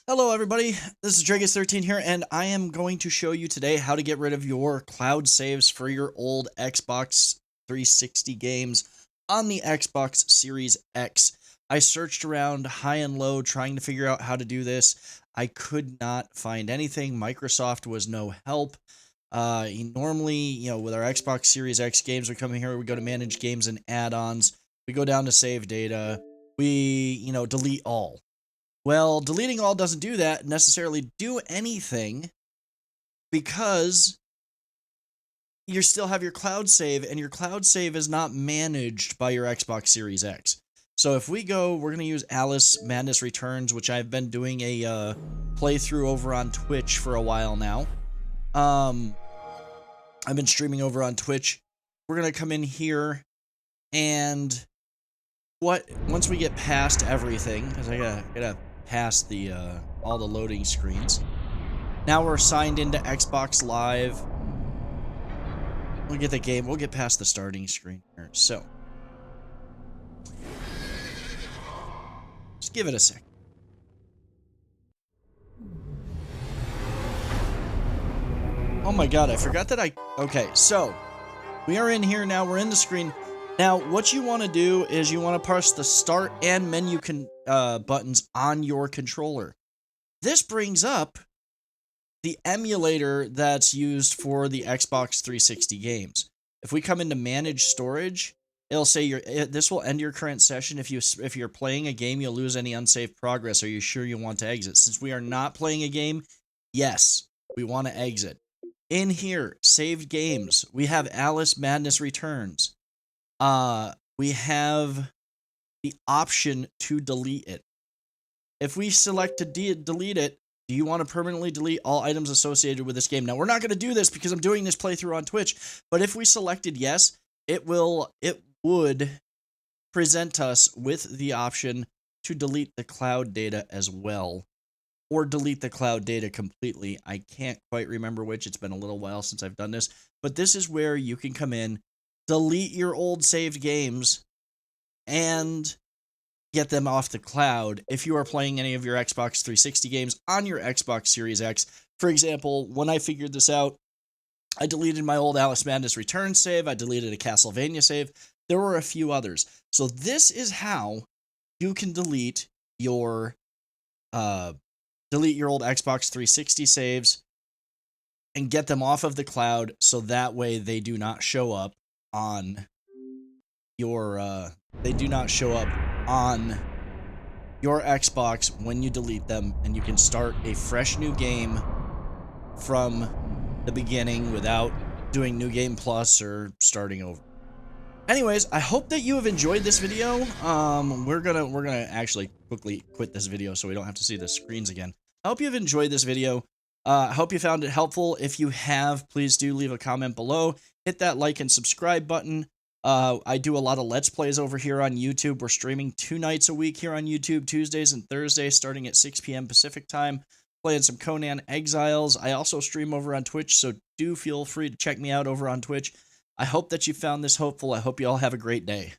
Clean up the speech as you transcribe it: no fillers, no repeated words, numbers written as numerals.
Hello everybody, this is Dragus13 here, and I am going to show you today how to get rid of your cloud saves for your old Xbox 360 games on the Xbox Series X. I searched around high and low trying to figure out how to do this. I could not find anything. Microsoft was no help. Normally, with our Xbox Series X games, we come in here, we go to manage games and add-ons, we go down to save data, we, delete all. Well, deleting all doesn't do that necessarily do anything because you still have your cloud save, and your cloud save is not managed by your Xbox Series X. So if we go, we're going to use Alice Madness Returns, which I've been doing a playthrough over on Twitch for a while now. I've been streaming over on Twitch. We're going to come in here, and once we get past everything, because I gotta past the all the loading screens. Now we're signed into Xbox Live. We'll get the game. We'll get past the starting screen here. So just give it a sec. Oh my god, I forgot that okay, so we are in here now. We're in the screen. Now, what you want to do is you want to press the start and menu buttons on your controller. This brings up the emulator that's used for the Xbox 360 games. If we come into manage storage, it'll say this will end your current session. If you're playing a game, you'll lose any unsaved progress. Are you sure you want to exit? Since we are not playing a game, yes, we want to exit. In here, saved games, we have Alice Madness Returns. We have the option to delete it. If we select to delete it, do you want to permanently delete all items associated with this game? Now, we're not going to do this because I'm doing this playthrough on Twitch, but if we selected yes, it would present us with the option to delete the cloud data as well, or delete the cloud data completely. I can't quite remember which. It's been a little while since I've done this, but this is where you can come in, delete your old saved games, and get them off the cloud if you are playing any of your Xbox 360 games on your Xbox Series X. For example, when I figured this out, I deleted my old Alice Madness Return save, I deleted a Castlevania save, there were a few others. So this is how you can delete your old Xbox 360 saves and get them off of the cloud, so that way they do not show up on your Xbox when you delete them, and you can start a fresh new game from the beginning without doing New Game Plus or starting over. Anyways, I hope that you have enjoyed this video. We're gonna actually quickly quit this video so we don't have to see the screens again. I hope you've enjoyed this video. I hope you found it helpful. If you have, please do leave a comment below. Hit that like and subscribe button. I do a lot of Let's Plays over here on YouTube. We're streaming 2 nights a week here on YouTube, Tuesdays and Thursdays, starting at 6 p.m. Pacific time, playing some Conan Exiles. I also stream over on Twitch, so do feel free to check me out over on Twitch. I hope that you found this helpful. I hope you all have a great day.